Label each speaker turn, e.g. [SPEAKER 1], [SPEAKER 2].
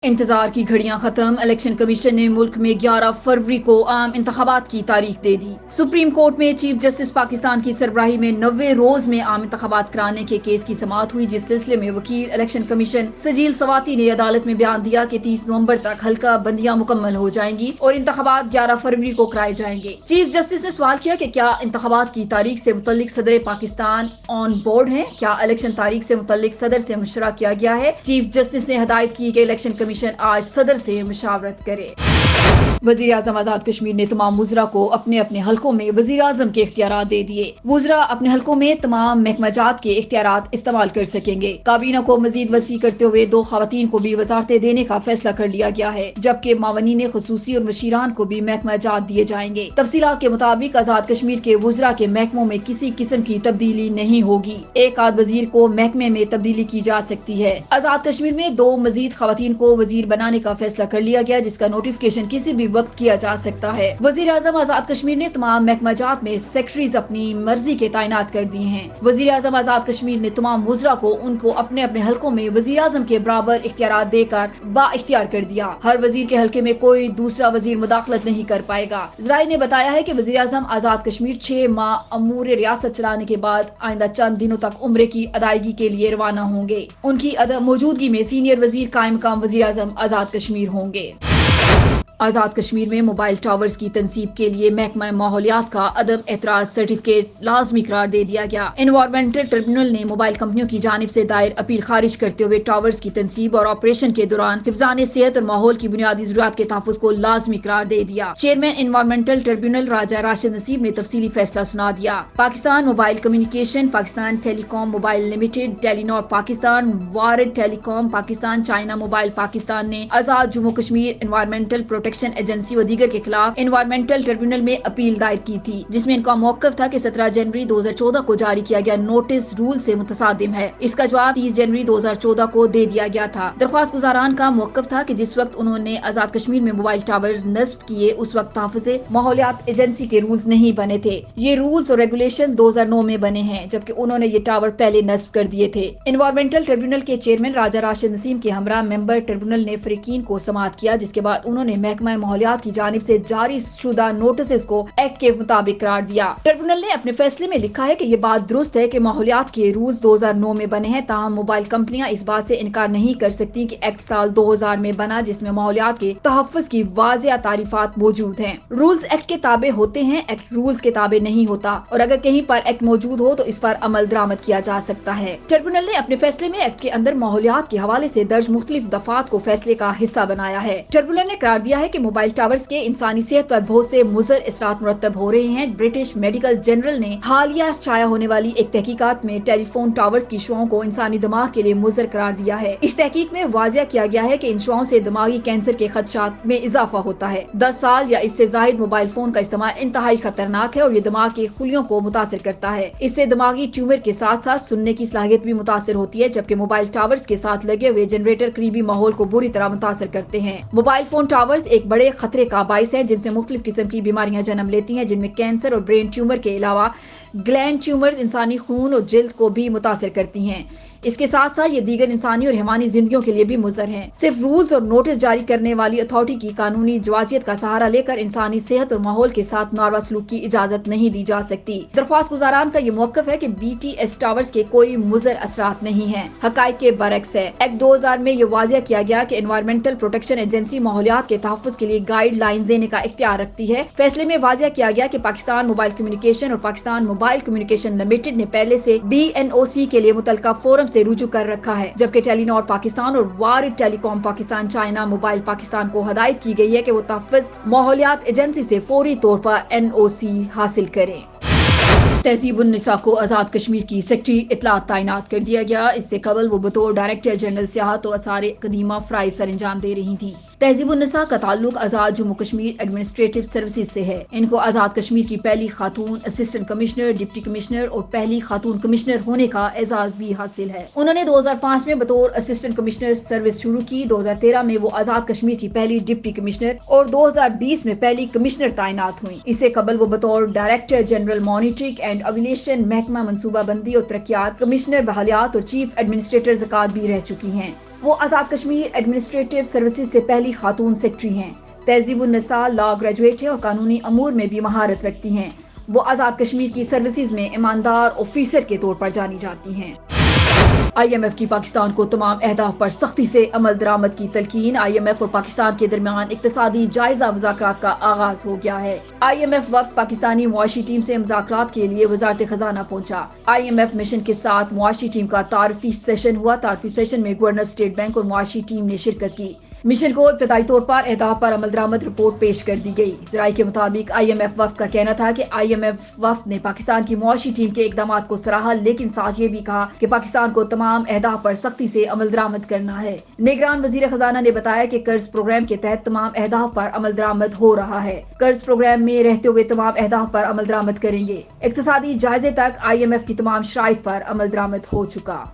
[SPEAKER 1] انتظار کی گھڑیاں ختم، الیکشن کمیشن نے ملک میں 11 فروری کو عام انتخابات کی تاریخ دے دی۔ سپریم کورٹ میں چیف جسٹس پاکستان کی سربراہی میں 90 روز میں عام انتخابات کرانے کے کیس کی سماعت ہوئی، جس سلسلے میں وکیل الیکشن کمیشن سجیل سواتی نے عدالت میں بیان دیا کہ 30 نومبر تک حلقہ بندیاں مکمل ہو جائیں گی اور انتخابات 11 فروری کو کرائے جائیں گے۔ چیف جسٹس نے سوال کیا کہ کیا انتخابات کی تاریخ سے متعلق صدر پاکستان آن بورڈ ہیں؟ کیا الیکشن تاریخ سے متعلق صدر سے مشورہ کیا گیا ہے؟ چیف جسٹس نے ہدایت کی کہ الیکشن کمیشن آج صدر سے مشاورت کرے۔ وزیر اعظم آزاد کشمیر نے تمام وزراء کو اپنے اپنے حلقوں میں وزیر اعظم کے اختیارات دے دیے۔ وزراء اپنے حلقوں میں تمام محکمہ جات کے اختیارات استعمال کر سکیں گے۔ کابینہ کو مزید وسیع کرتے ہوئے 2 خواتین کو بھی وزارتیں دینے کا فیصلہ کر لیا گیا ہے، جبکہ معاونین خصوصی اور مشیران کو بھی محکمہ جات دیے جائیں گے۔ تفصیلات کے مطابق آزاد کشمیر کے وزراء کے محکموں میں کسی قسم کی تبدیلی نہیں ہوگی۔ ایک آدھ وزیر کو محکمے میں تبدیلی کی جا سکتی ہے۔ آزاد کشمیر میں 2 مزید خواتین کو وزیر بنانے کا فیصلہ کر لیا گیا، جس کا نوٹیفکیشن کسی بھی وقت کیا جا سکتا ہے۔ وزیر اعظم آزاد کشمیر نے تمام محکمہ جات میں سیکرٹریز اپنی مرضی کے تعینات کر دیے ہیں۔ وزیر اعظم آزاد کشمیر نے تمام وزراء کو ان کو اپنے اپنے حلقوں میں وزیر اعظم کے برابر اختیارات دے کر با اختیار کر دیا۔ ہر وزیر کے حلقے میں کوئی دوسرا وزیر مداخلت نہیں کر پائے گا۔ ذرائع نے بتایا ہے کہ وزیر اعظم آزاد کشمیر 6 ماہ امور ریاست چلانے کے بعد آئندہ چند دنوں تک عمرے کی ادائیگی کے لیے روانہ ہوں گے۔ ان کی موجودگی میں سینئر وزیر قائم مقام وزیر اعظم آزاد کشمیر ہوں گے۔ آزاد کشمیر میں موبائل ٹاورز کی تنصیب کے لیے محکمہ ماحولیات کا عدم اعتراض سرٹیفکیٹ لازمی قرار دے دیا گیا۔ انوائرمنٹل ٹریبیونل نے موبائل کمپنیوں کی جانب سے دائر اپیل خارج کرتے ہوئے ٹاورز کی تنصیب اور آپریشن کے دوران حفظان صحت اور ماحول کی بنیادی ضروریات کے تحفظ کو لازمی قرار دے دیا۔ Chairman environmental tribunal Raja Rashid Naseeb نے تفصیلی فیصلہ سنا دیا۔ Pakistan mobile communication, Pakistan telecom mobile limited, Telenor Pakistan, Warid telecom Pakistan, China mobile Pakistan نے Azad Jammu Kashmir environmental protection agency و دیگر کے خلاف انوائرمنٹل ٹریبیونل میں اپیل دائر کی تھی، جس میں ان کا موقف تھا کہ 17 جنوری 2014 کو جاری کیا گیا نوٹس رول سے متصادم ہے۔ اس کا جواب 30 جنوری 2014 کو دے دیا گیا تھا۔ درخواست گزاران کا موقف تھا کہ جس وقت انہوں نے آزاد کشمیر میں موبائل ٹاور نصب کیے، اس وقت تحفظ ماحولیات ایجنسی کے رولز نہیں بنے تھے۔ یہ رولز اور ریگولیشن 2009 میں بنے ہیں، جبکہ انہوں نے یہ ٹاور پہلے نصب کر دیے تھے۔ انوائرمنٹل ٹریبیونل کے چیئرمین راجہ راشد نسیم کے ہمراہ ممبر ٹریبیونل نے فریقین کو سماعت کیا، جس کے بعد انہوں نے محکمہ ماحولیات کی جانب سے جاری شدہ نوٹسز کو ایکٹ کے مطابق قرار دیا۔ ٹریبیونل نے اپنے فیصلے میں لکھا ہے کہ یہ بات درست ہے کہ ماحولیات کے رولز 2009 میں بنے ہیں، تاہم موبائل کمپنیاں اس بات سے انکار نہیں کر سکتی کہ ایکٹ سال 2000 میں بنا، جس میں ماحولیات کے تحفظ کی واضح تعریفات موجود ہیں۔ رولز ایکٹ کے تابع ہوتے ہیں، ایکٹ رولز کے تابع نہیں ہوتا، اور اگر کہیں پر ایکٹ موجود ہو تو اس پر عمل درآمد کیا جا سکتا ہے۔ ٹریبیونل نے اپنے فیصلے میں ایکٹ کے اندر ماحولیات کے حوالے سے درج مختلف دفعات کو فیصلے کا حصہ بنایا ہے۔ ٹریبیونل نے قرار دیا ہے کہ موبائل ٹاورز کے انسانی صحت پر بہت سے مضر اثرات مرتب ہو رہے ہیں۔ برٹش میڈیکل جرنل نے حالیہ شائع ہونے والی ایک تحقیقات میں ٹیلی فون ٹاورز کی شعاعوں کو انسانی دماغ کے لیے مضر قرار دیا ہے۔ اس تحقیق میں واضح کیا گیا ہے کہ ان شعاعوں سے دماغی کینسر کے خدشات میں اضافہ ہوتا ہے۔ 10 سال یا اس سے زائد موبائل فون کا استعمال انتہائی خطرناک ہے اور یہ دماغ کے خلیوں کو متاثر کرتا ہے۔ اس سے دماغی ٹیومر کے ساتھ ساتھ سننے کی صلاحیت بھی متاثر ہوتی ہے، جبکہ موبائل ٹاورز کے ساتھ لگے ہوئے جنریٹر قریبی ماحول کو بری طرح متاثر کرتے ہیں۔ موبائل فون ٹاورز ایک بڑے خطرے کا باعث ہیں، جن سے مختلف قسم کی بیماریاں جنم لیتی ہیں، جن میں کینسر اور برین ٹیومر کے علاوہ گلینڈ ٹیومرز انسانی خون اور جلد کو بھی متاثر کرتی ہیں۔ اس کے ساتھ ساتھ یہ دیگر انسانی اور حیوانی زندگیوں کے لیے بھی مضر ہیں۔ صرف رولز اور نوٹس جاری کرنے والی اتھارٹی کی قانونی جوازیت کا سہارا لے کر انسانی صحت اور ماحول کے ساتھ ناروا سلوک کی اجازت نہیں دی جا سکتی۔ درخواست گزاران کا یہ موقف ہے کہ بی ٹی ایس ٹاورز کے کوئی مضر اثرات نہیں ہیں، حقائق کے برعکس ہے۔ ایکٹ 2000 میں یہ واضح کیا گیا کہ انوائرمنٹل پروٹیکشن ایجنسی ماحولیات کے تحفظ کے لیے گائیڈ لائنز دینے کا اختیار رکھتی ہے۔ فیصلے میں واضح کیا گیا کہ پاکستان موبائل کمیونیکیشن اور پاکستان موبائل کمیونیکیشن لمیٹڈ نے پہلے سے BNOC کے لیے متعلقہ فورم سے رجوع کر رکھا ہے، جبکہ ٹیلی نار پاکستان اور ward telecom Pakistan China mobile Pakistan کو ہدایت کی گئی ہے کہ وہ تحفظ ماحولیات ایجنسی سے فوری طور پر NOC حاصل کریں۔ تہذیب النساء کو آزاد کشمیر کی سیکرٹری اطلاعات تعینات کر دیا گیا۔ اس سے قبل وہ بطور ڈائریکٹر جنرل سیاحت و آثار قدیمہ فرائض سر انجام دے رہی تھیں۔ تہذیب النساء کا تعلق آزاد جموں کشمیر ایڈمنسٹریٹو سروسز سے ہے۔ ان کو آزاد کشمیر کی پہلی خاتون اسسٹنٹ کمشنر، ڈپٹی کمشنر اور پہلی خاتون کمشنر ہونے کا اعزاز بھی حاصل ہے۔ انہوں نے 2005 میں بطور اسسٹنٹ کمشنر سروس شروع کی۔ 2013 میں وہ آزاد کشمیر کی پہلی ڈپٹی کمشنر اور 2020 میں پہلی کمشنر تعینات ہوئیں۔ اس سے قبل وہ بطور ڈائریکٹر جنرل مانیٹرنگ اینڈ اویلیشن محکمہ منصوبہ بندی اور ترقیات، کمشنر بحالیات اور چیف ایڈمنسٹریٹر زکوٰۃ بھی رہ چکی ہیں۔ وہ آزاد کشمیر ایڈمنسٹریٹو سروسز سے پہلی خاتون سیکرٹری ہیں۔ تہذیب النساء لا گریجویٹ ہے اور قانونی امور میں بھی مہارت رکھتی ہیں۔ وہ آزاد کشمیر کی سروسز میں ایماندار آفیسر کے طور پر جانی جاتی ہیں۔ IMF کی پاکستان کو تمام اہداف پر سختی سے عمل درآمد کی تلقین۔ IMF اور پاکستان کے درمیان اقتصادی جائزہ مذاکرات کا آغاز ہو گیا ہے۔ IMF وفد پاکستانی معاشی ٹیم سے مذاکرات کے لیے وزارت خزانہ پہنچا۔ IMF مشن کے ساتھ معاشی ٹیم کا تعارفی سیشن ہوا۔ تعارفی سیشن میں گورنر اسٹیٹ بینک اور معاشی ٹیم نے شرکت کی۔ مشن کو ابتدائی طور پر اہداف پر عمل درآمد رپورٹ پیش کر دی گئی۔ ذرائع کے مطابق IMF وفد کا کہنا تھا کہ IMF وفد نے پاکستان کی معاشی ٹیم کے اقدامات کو سراہا، لیکن ساتھ یہ بھی کہا کہ پاکستان کو تمام اہداف پر سختی سے عمل درآمد کرنا ہے۔ نگران وزیر خزانہ نے بتایا کہ قرض پروگرام کے تحت تمام اہداف پر عمل درآمد ہو رہا ہے۔ قرض پروگرام میں رہتے ہوئے تمام اہداف پر عمل درآمد کریں گے۔ اقتصادی جائزے تک IMF کی تمام شرائط پر عمل درآمد ہو چکا۔